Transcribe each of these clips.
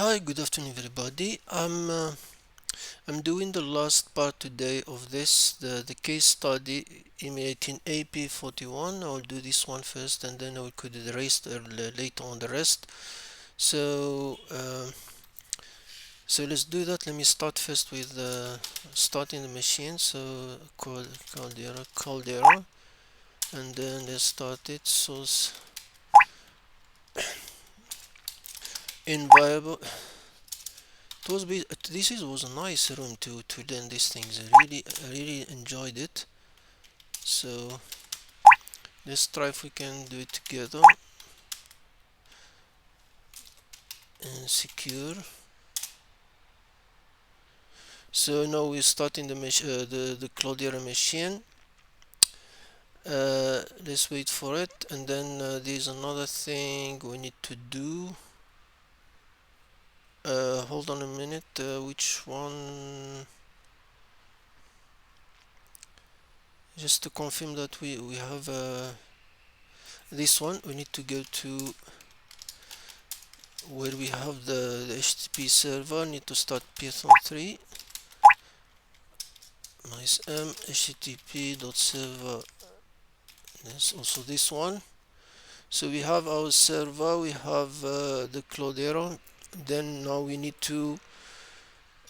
Hi, good afternoon, everybody. I'm doing the last part today of the case study emulating AP41. I'll do this one first, and then I could erase later on the rest. So let's do that. Let me start first with starting the machine. So caldera, and then let's start it. Source environment. This was a nice room to learn these things. I really enjoyed it. So let's try if we can do it together and secure. So now we're starting the Caldera machine. Let's wait for it, and then there's another thing we need to do. Hold on a minute. Which one? Just to confirm that we have this one. We need to go to where we have the HTTP server. Need to start Python 3. Nice http.server. There's also this one. So we have our server, we have the Caldera. Then now we need to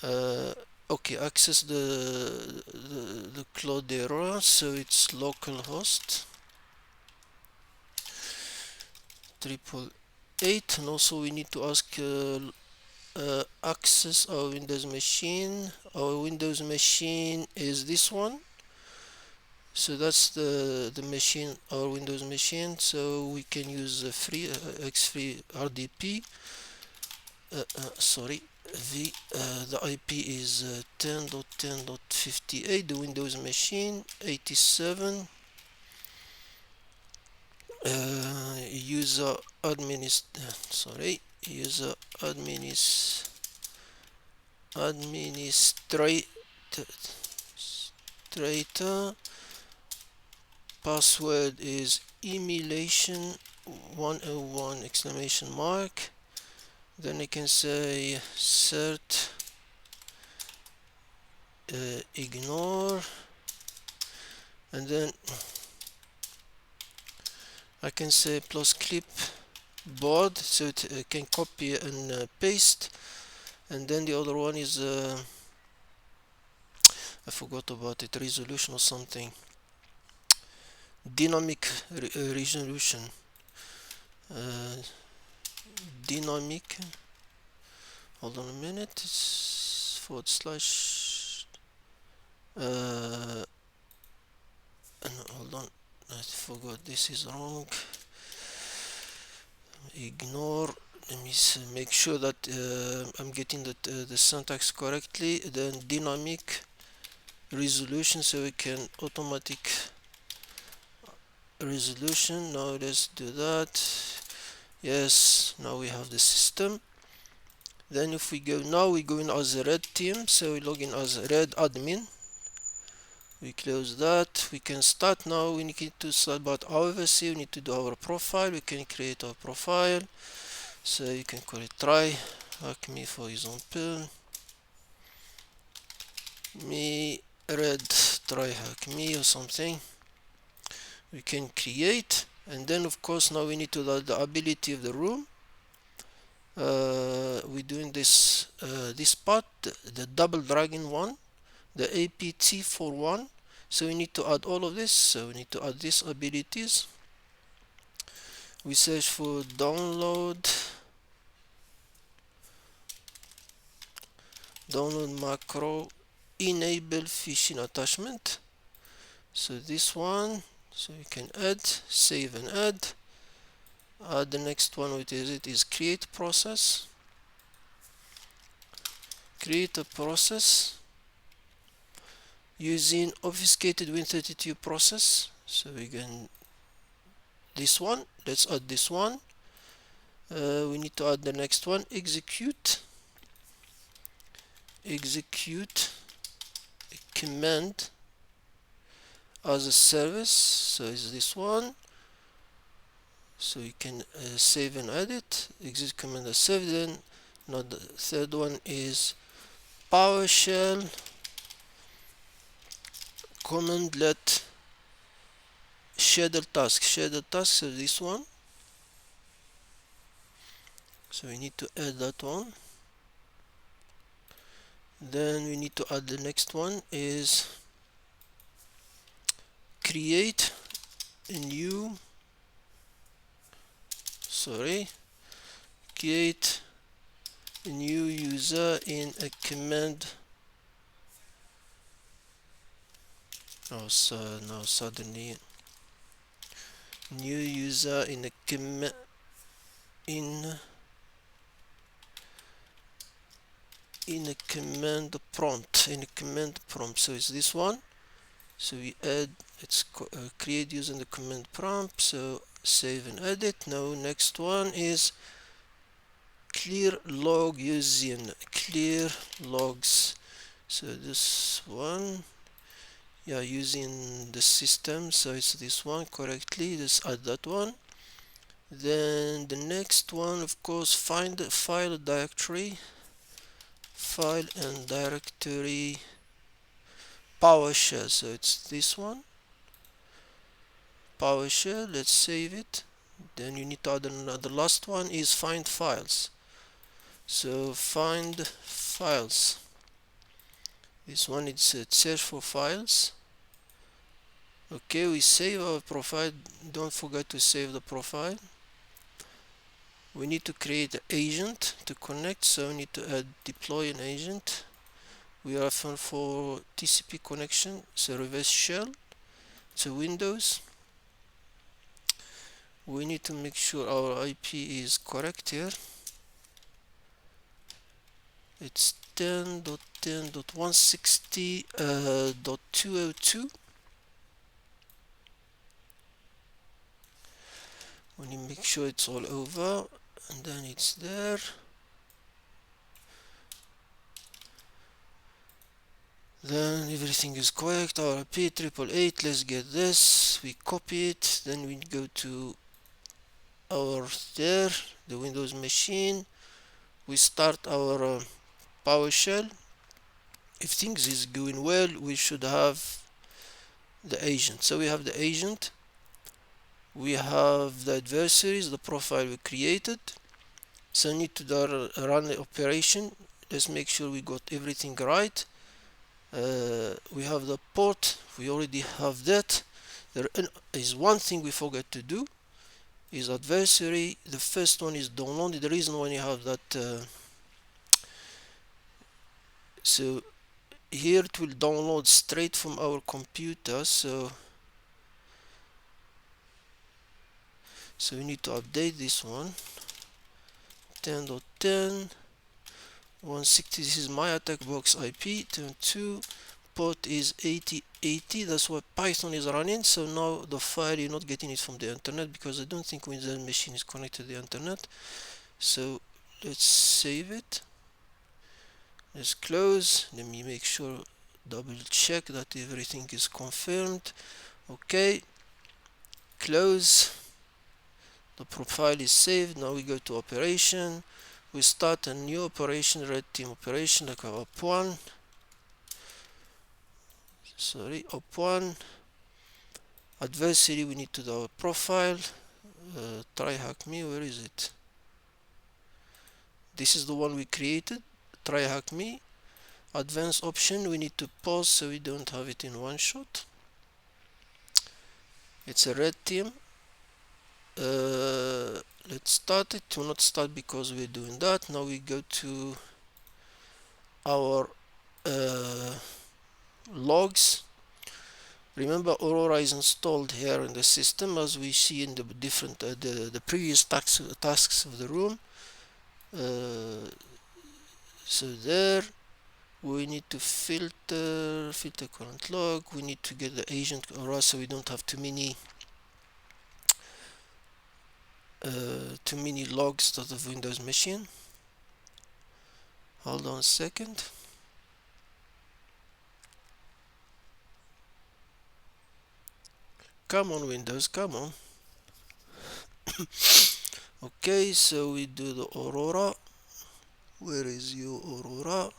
access the Caldera. So it's localhost 888, and also we need to ask access our Windows machine. Our Windows machine is this one. So that's the machine, our Windows machine. So we can use x3 RDP. Sorry, the IP is 10.10.58. The Windows machine 87. User administrator. Password is emulation 101 exclamation mark. Then I can say cert ignore, and then I can say plus clipboard, so it can copy and paste. And then the other one is I forgot about it, resolution or something, dynamic resolution, dynamic, hold on a minute, it's / hold on, I forgot, this is wrong, ignore. Let me make sure that I'm getting the syntax correctly. Then dynamic resolution, so we can automatic resolution. Now let's do that. Yes, now we have the system. Then if we go, now we go in as a red team, so we log in as a red admin. We close that. We can start now. We need to start, but however, we need to do our profile. We can create our profile, so you can call it TryHackMe, for example, me red TryHackMe or something. We can create, and then of course now we need to add the ability of the room. We're doing this part, the double dragon one, the APT41. So we need to add all of this. So we need to add these abilities. We search for download macro, enable phishing attachment. So this one, so we can add, save and add. The next one, which is create process. Create a process using obfuscated Win32 process. So we can this one. Let's add this one. We need to add the next one. Execute command as a service. So is this one. So you can save and edit. Execute command as service. Then Now the third one is PowerShell Cmdlet schedule task. Schedule task, so this one. So we need to add that one. Then we need to add the next one is create a new create a new user in a command. Oh, so now suddenly new user in a command in a command prompt. So it's this one. So we add, let's create using the command prompt. So save and edit. Now next one is clear log using clear logs. So this one, yeah, using the system. So it's this one correctly. Let's add that one. Then the next one, of course, find the file and directory PowerShell. So it's this one, PowerShell. Let's save it. Then you need to add another. Last one is find files. So find files. This one is search for files. Okay, we save our profile. Don't forget to save the profile. We need to create an agent to connect, so we need to add deploy an agent. We are for TCP connection, so reverse shell, so Windows. We need to make sure our IP is correct here. It's 10.10.160.202. We need to make sure it's all over, and then it's there. Then everything is correct. Our APT41, let's get this. We copy it. Then we go to the Windows machine. We start our PowerShell. If things is going well, we should have the agent. So we have the agent. We have the adversaries, the profile we created. So we need to run the operation. Let's make sure we got everything right. We have the port, we already have that. There is one thing we forgot to do, is adversary. The first one is downloaded. The reason why you have that, so here it will download straight from our computer. So we need to update this one. 10.10.160. This is my attack box IP. 10.2 port is 8080. That's why Python is running. So now the file, you're not getting it from the internet, because I don't think Windows machine is connected to the internet. So let's save it. Let's close. Let me make sure, double check that everything is confirmed. Okay, close. The profile is saved. Now we go to operation. We start a new operation, red team operation, like op1. op1. Adversary, we need to do our profile. TryHackMe, where is it? This is the one we created. TryHackMe. Advanced option, we need to pause so we don't have it in one shot. It's a red team. Let's start it. To not start because we're doing that. Now we go to our logs. Remember, Aurora is installed here in the system, as we see in the different the previous tasks of the room. So there we need to filter current log. We need to get the agent Aurora, so we don't have too many logs out of Windows machine. Hold on a second. Come on, Windows, come on. Okay, so we do the Aurora. Where is you, Aurora?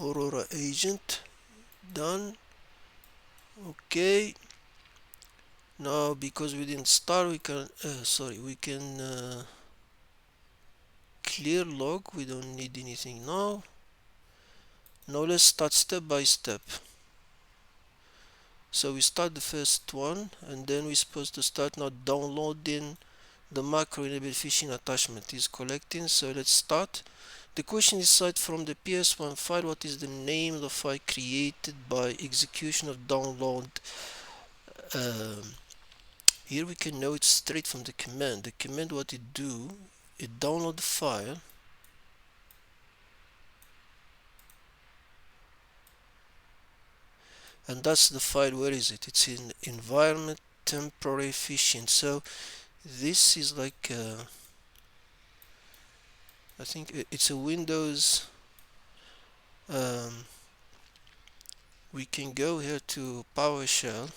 Aurora agent. Done. Okay. Now, because we didn't start, we can, we can clear log. We don't need anything now. Now let's start step by step. So we start the first one, and then we're supposed to start now downloading the macro enable phishing attachment is collecting. So let's start. The question is cite from the PS1 file. What is the name of the file created by execution of download? Here we can know it straight from the command. The command, what it do, it download the file, and that's the file. Where is it? It's in environment temporary phishing. So this is like I think it's a Windows. We can go here to Powershell,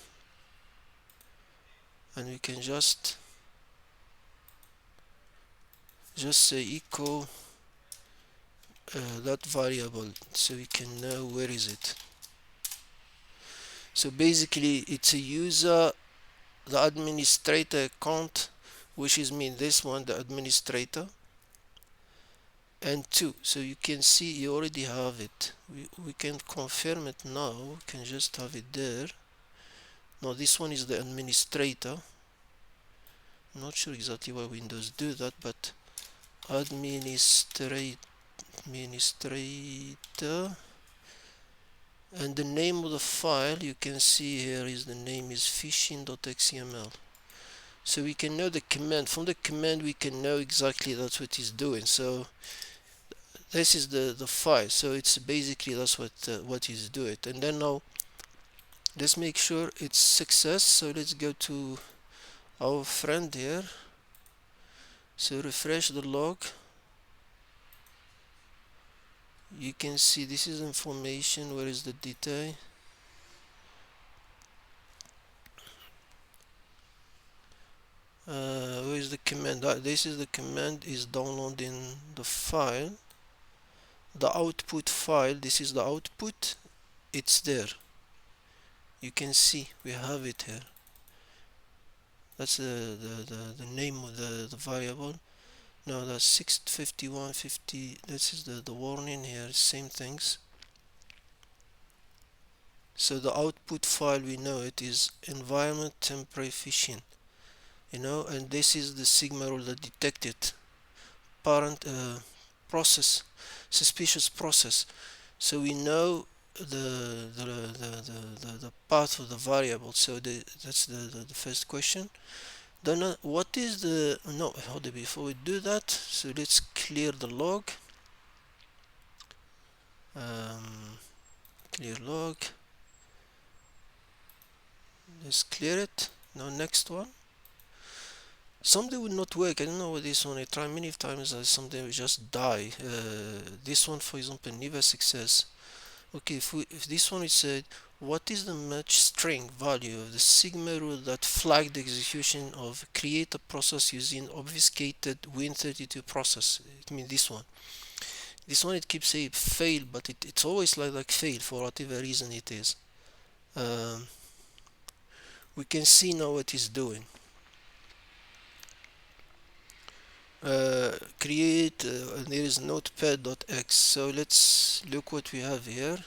and we can just say echo that variable, so we can know where is it. So basically it's a user, the administrator account, which is mean this one, the administrator, and 2. So you can see you already have it. We can confirm it now. We can just have it there. Now this one is the administrator. I'm not sure exactly why Windows do that, but administrator, and the name of the file you can see here is the name is phishing.xml. So we can know the command. From the command we can know exactly that's what it's doing. So this is the file. So it's basically that's what he's doing. And then now let's make sure it's success. So let's go to our friend here. So refresh the log. You can see this is information. Where is the detail? Where is the command? This is the command is downloading the file, the output file. This is the output. It's there. You can see we have it here. That's the name of the variable. No, that's 65150. This is the warning here. Same things. So the output file, we know it is environment temporary phishing, and this is the sigma rule that detected parent process, suspicious process. So we know the path of the variable. So that's the first question. Then what is the no hold it before we do that. So let's clear the log. Clear log. Let's clear it. Now next one. Something would not work. I don't know what this one. I tried many times and something will just die. This one, for example, never success. Okay, if this one is said, what is the match string value of the sigma rule that flagged the execution of create a process using obfuscated Win32 process? It means this one. This one it keeps saying fail, but it's always like fail for whatever reason it is. We can see now what it's doing. Create there is notepad.x. So let's look what we have here.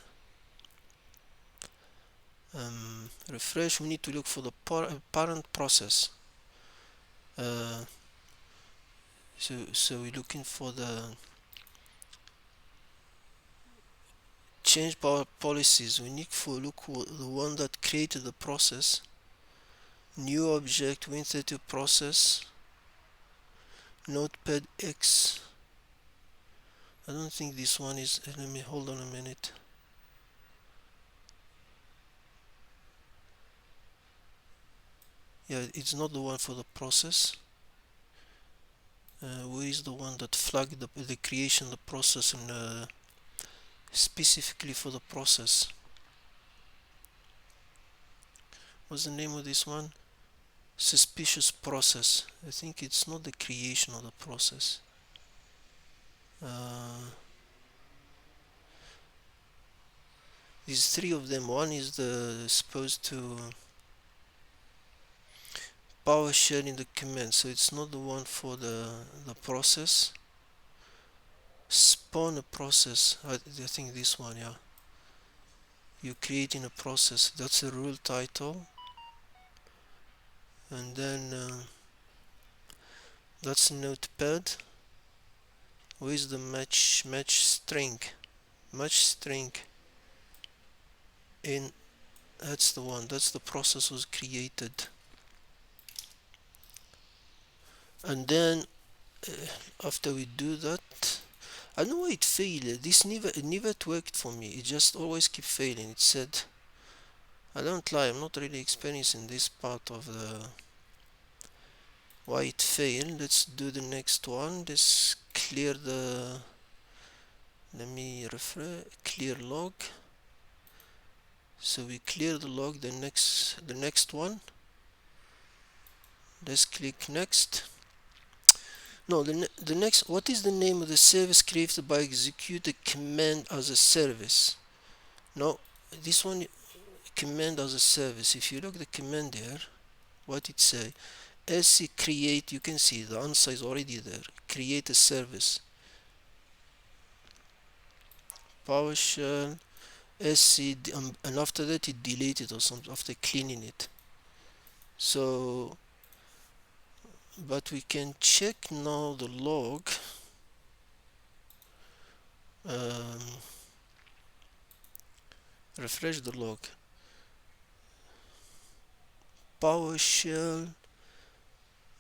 Refresh. We need to look for the parent process. So we're looking for the change power policies. We need to look for the one that created the process. New object Win32 process. Notepad X. I don't think this one is. Let me hold on a minute. Yeah, it's not the one for the process. Where is the one that flagged the creation of the process and specifically for the process? What's the name of this one? suspicious process. I think it's not the creation of the process. These three of them. One is the supposed to PowerShell in the command, so it's not the one for the process. Spawn a process. I think this one, yeah. You're creating a process. That's a rule title, and then that's a notepad. Where's the match string? Match string in. That's the one. That's the process was created. And then after we do that, I know why it failed. This never worked for me. It just always keep failing. It said, I don't lie, I'm not really experiencing this part of the why it failed. Let's do the next one. Let's clear the, let me refresh, clear log. So we clear the log. The next one, let's click next. No, the next, what is the name of the service created by execute the command as a service? No, this one, command as a service. If you look the command there, what it say? sc create, you can see the answer is already there. Create a service. PowerShell sc, and after that it deleted or something after cleaning it. So, but we can check now the log. Refresh the log. PowerShell,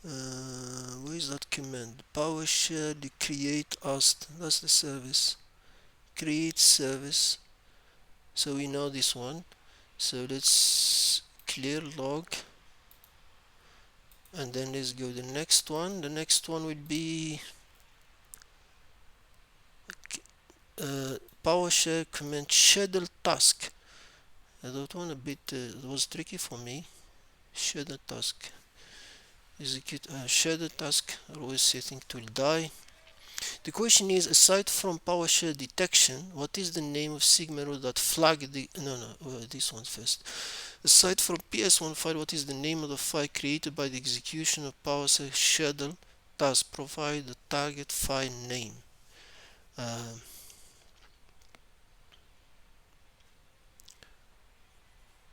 where is that command? PowerShell create as, that's the service. Create service. So we know this one. So let's clear log, and then let's go the next one. The next one will be PowerShell command schedule task. That one a bit it was tricky for me. Schedule task. Execute schedule task. Always setting to die. The question is, aside from PowerShell detection, what is the name of Sigma rule that flag the, this one first. Aside from PS1 file, what is the name of the file created by the execution of PowerShell schedule task? Provide the target file name.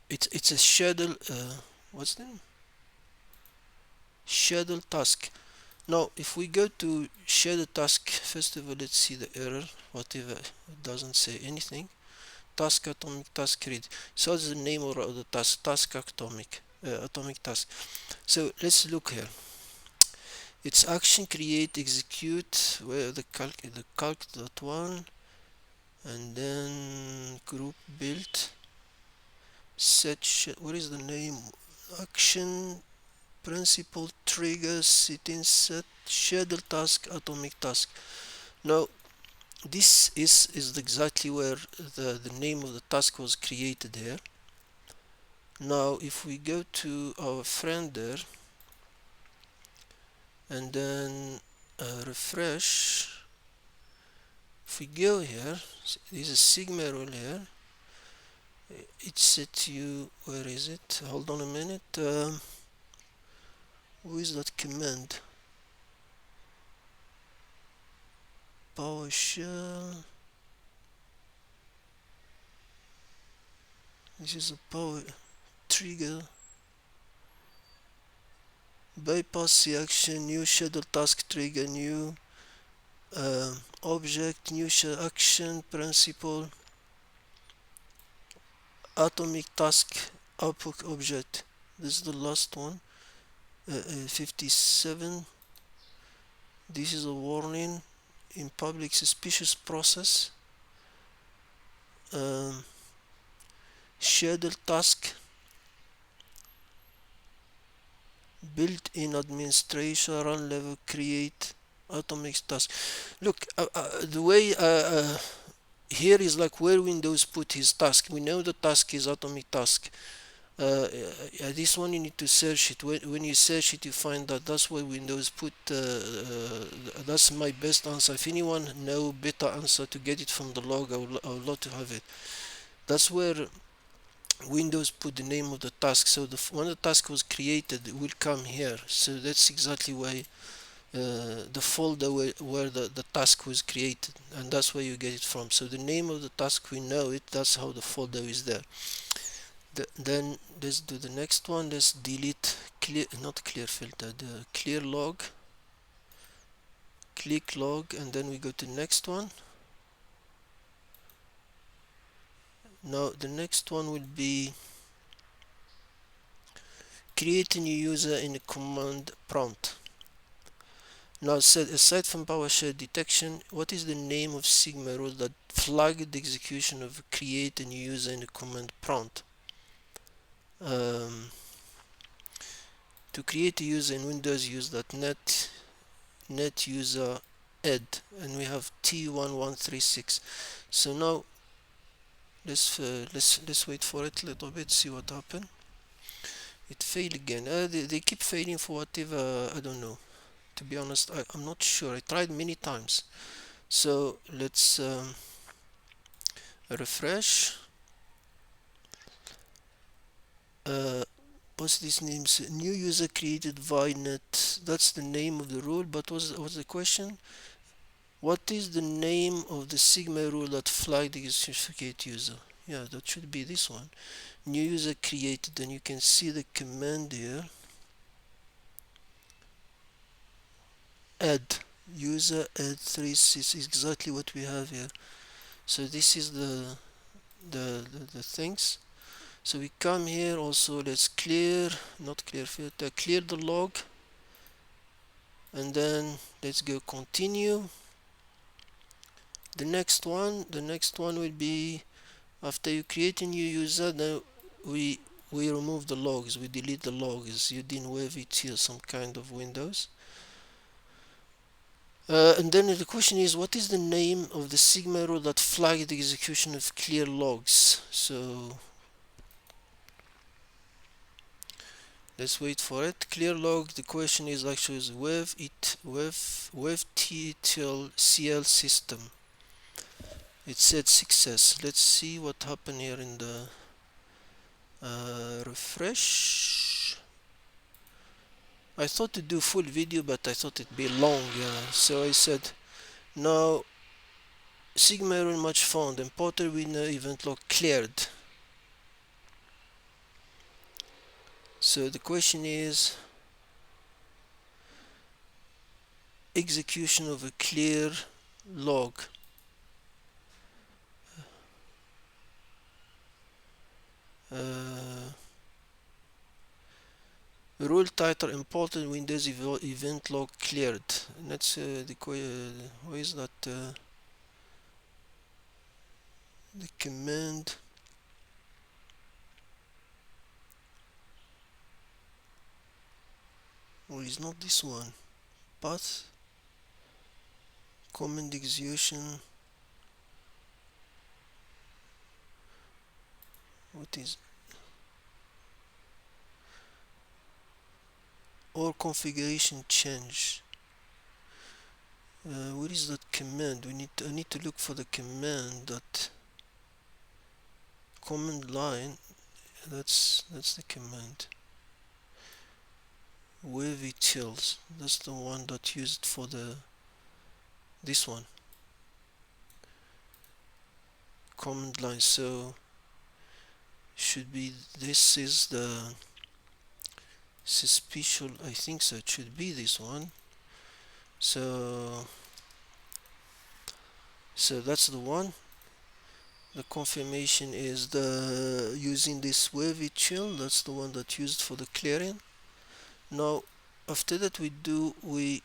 It's a schedule, what's the name? Schedule task. Now, if we go to schedule task, first of all, let's see the error, whatever, it doesn't say anything. Task atomic task read. So that's the name of the task atomic task. So let's look here. It's action create execute where the calc.1, and then group build set. What is the name? Action principal trigger setting set schedule task atomic task. Now this is exactly where the name of the task was created here. Now if we go to our friend there and then refresh, if we go here, there's a Sigma rule here. It's set to, where is it? Hold on a minute. Who is that command? PowerShell. This is a power trigger. Bypass the action, new schedule task trigger, new object, new action principal, atomic task output object. This is the last one. 57. This is a warning in public suspicious process. Schedule task built-in administration run level create atomic task. Look, the way here is like where Windows put his task. We know the task is atomic task. this one you need to search it. When you search it, you find that that's where Windows put. That's my best answer. If anyone know better answer to get it from the log, I would love to have it. That's where Windows put the name of the task. So when the task was created, it will come here. So that's exactly why the folder where the task was created, and that's where you get it from. So the name of the task, we know it. That's how the folder is there. Then let's do the next one. Let's delete clear, not clear filter, the clear log. Click log, and then we go to the next one. Now the next one will be create a new user in a command prompt. Now aside from PowerShell detection, what is the name of Sigma rule that flagged the execution of create a new user in a command prompt? To create a user in Windows, use .NET user add, and we have T1136. So now let's wait for it a little bit, see what happened. It failed again. They keep failing for whatever, I don't know. To be honest, I'm not sure. I tried many times. So let's refresh. What's these names? New user created via net. That's the name of the rule, but what's the question? What is the name of the Sigma rule that flagged the certificate user? Yeah, that should be this one. New user created, and you can see the command here. Add user add 36, exactly what we have here. So this is the things. So we come here also, let's clear, not clear filter, clear the log, and then let's go continue. The next one will be after you create a new user, then we remove the logs, we delete the logs. You didn't wevtutil some kind of Windows. And then the question is, what is the name of the Sigma rule that flagged the execution of clear logs? So let's wait for it. Clear log, the question is actually is wevtutil CL system. It said success. Let's see what happened here in the refresh. I thought to do full video, but I thought it'd be long, so I said now Sigma error much found, imported winner event log cleared. So the question is execution of a clear log. Rule title imported Windows event log cleared. And that's where is that? The command. Well, it's not this one. Path command execution. What is or configuration change? Where is that command? I need to look for the command, that command line. That's the command. wevtutil. That's the one that used for this one. Command line. So should be, this is the suspicious, I think so, it should be this one. So that's the one. The confirmation is the using this wevtutil. That's the one that used for the clearing. Now after that we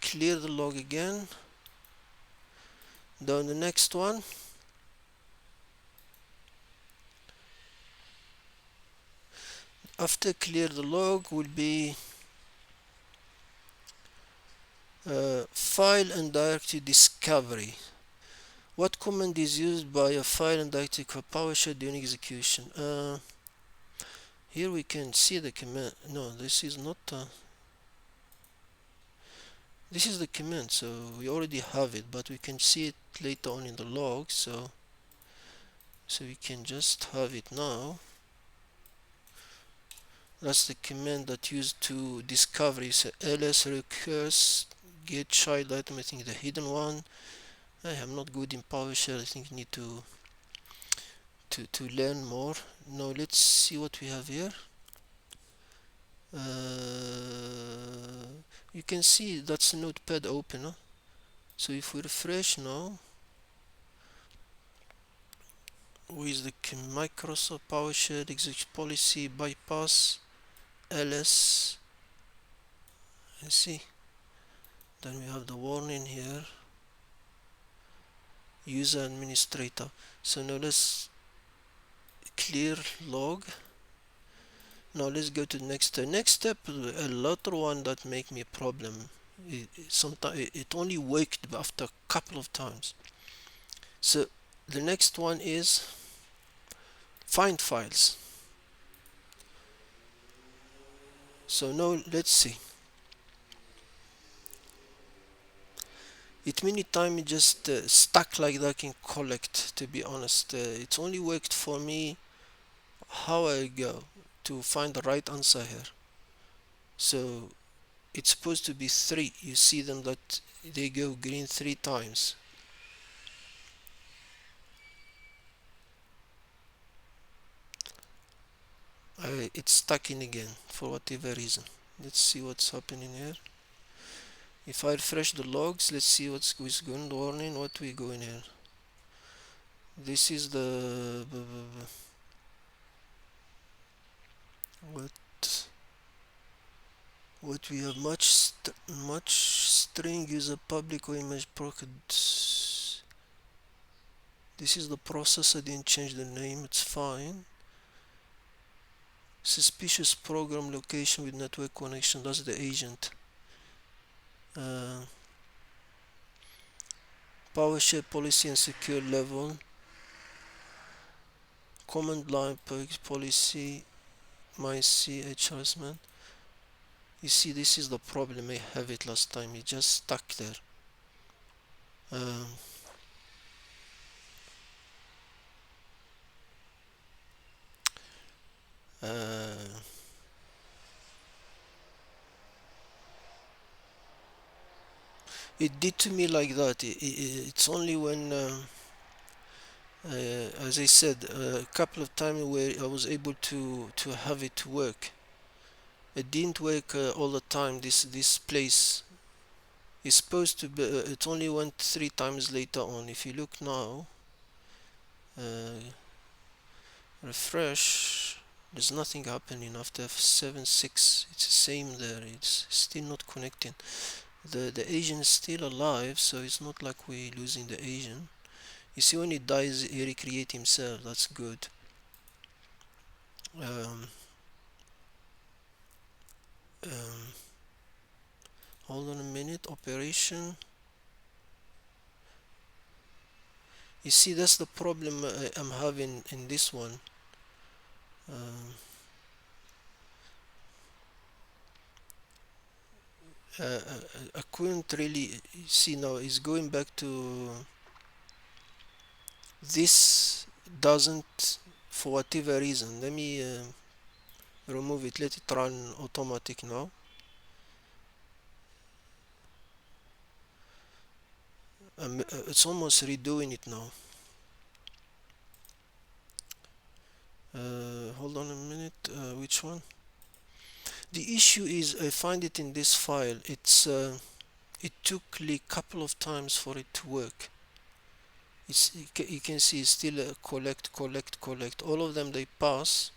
clear the log again. Down the next one, after clear the log will be file and directory discovery. What command is used by a file and directory for PowerShell during execution? here we can see the command. No, this is not this is the command, so we already have it, but we can see it later on in the log, so we can just have it now. That's the command that used to discover. It's ls recurse get child item. I think the hidden one. I am not good in PowerShell. I think I need to learn more. Now let's see what we have here. You can see that's a notepad open. So if we refresh now, with the Microsoft PowerShell execute policy bypass ls, you see, then we have the warning here, user administrator. So now let's clear log. Now let's go to the next step. Next step, a later one that make me a problem. Sometimes it only worked after a couple of times. So the next one is find files. So now let's see. It many times just stuck like that in collect. To be honest, it's only worked for me. How I go to find the right answer here. So it's supposed to be 3. You see them that they go green 3 times. It's stuck in again for whatever reason. Let's see what's happening here. If I refresh the logs, let's see what's going warning. What we going here? This is the what we have much string user public or image pocket. This is the process. I didn't change the name. It's fine. Suspicious program location with network connection. That's the agent. PowerShell policy and secure level. Command line policy. My CH harassment. You see, this is the problem. I have it last time. It just stuck there. It did to me like that. It's only when, as I said, a couple of times where I was able to have it work. It didn't work all the time. This place is supposed to be. It only went 3 times later on. If you look now, refresh. There's nothing happening after 7.6. It's the same there. It's still not connecting. The agent is still alive, so it's not like we're losing the agent. You see, when he dies, he recreates himself. That's good. Hold on a minute. Operation. You see, that's the problem I'm having in this one. I couldn't really see now. It's going back to this. Doesn't, for whatever reason. Let me remove it. Let it run automatic now. It's almost redoing it now. Hold on a minute. Which one? The issue is I find it in this file. It took a couple of times for it to work. You can see it's still collect. All of them they pass.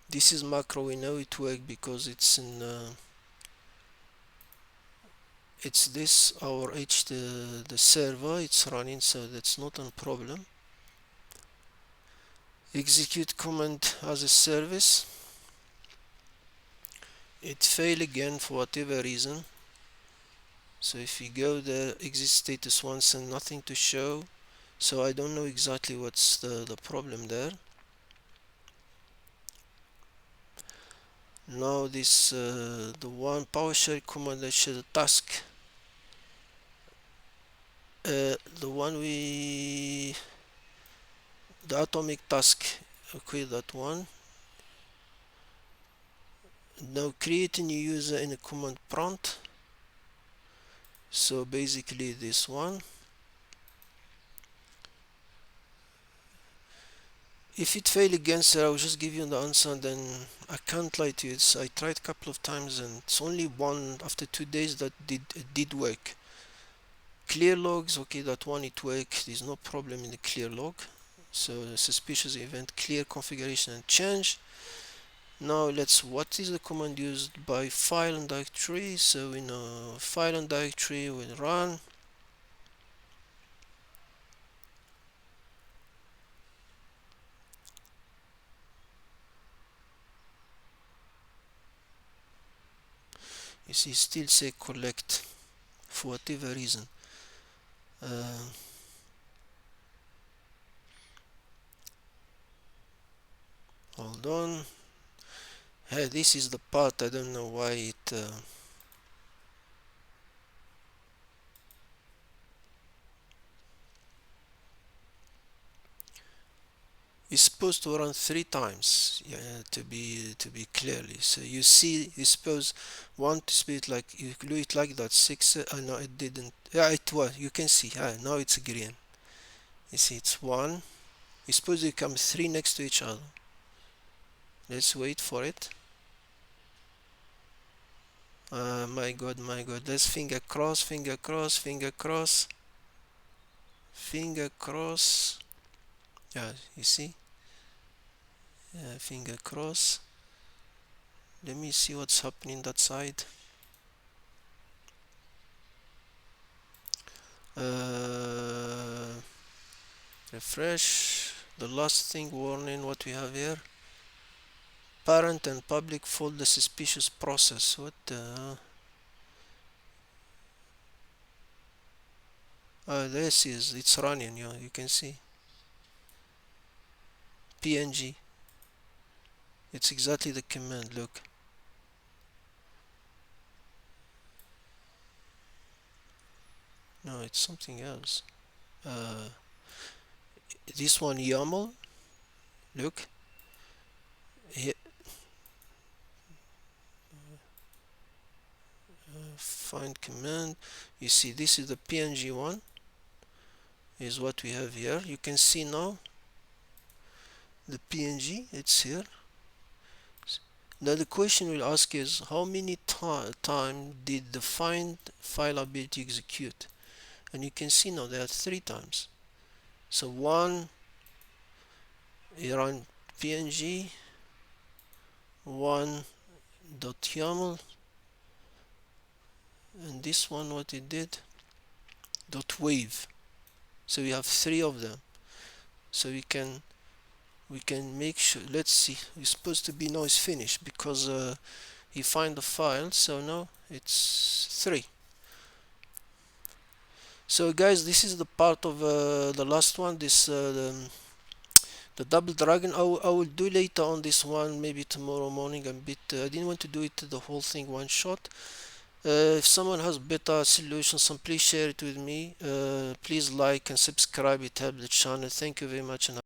This is macro. We know it worked because it's in. It's this our the server. It's running, so that's not a problem. Execute command as a service. It failed again for whatever reason. So if you go there, exit status once and nothing to show. So I don't know exactly what's the problem there. Now this the one PowerShell command that should task, the one the atomic task. Okay, that one. Now create a new user in a command prompt. So basically this one. If it fail again, sir, I will just give you the answer. And then I can't lie to you. I tried a couple of times, and it's only one after 2 days that did work. Clear logs, okay, that one it worked. There's no problem in the clear log. So suspicious event, clear configuration and change. Now what is the command used by file and directory? So in a file and directory we'll run you see still say collect for whatever reason. Hold on. Hey, this is the part I don't know why it it's supposed to run 3 times, yeah, to be clearly. So you see, you suppose want to speed like you do it like that 6. No, it didn't. Yeah, it was. You can see. Now it's green. You see, it's 1. You suppose they come 3 next to each other. Let's wait for it. My God, my God. Let's finger cross, finger cross, finger cross, finger cross. Yeah, you see. Finger cross. Let me see what's happening that side. Refresh. The last thing, warning, what we have here. Parent and public folder suspicious process. What the? This is, it's running, yeah, you can see. PNG. It's exactly the command, look. No, it's something else. This one YAML, look. Here, find command. You see, this is the PNG one. Is what we have here. You can see now the PNG, it's here. Now the question will ask is how many time did the find file ability execute? And you can see now there are 3 times. So one run PNG, one .yaml, and this one what it did .wave. So we have 3 of them. So we can make sure. Let's see. It's supposed to be now it's finished because he find the file. So now it's 3. So guys, this is the part of the last one. This the double dragon. I will do later on this one, maybe tomorrow morning. I didn't want to do it the whole thing one shot. If someone has better solutions, please share it with me. Please like and subscribe. It helps the channel. Thank you very much. And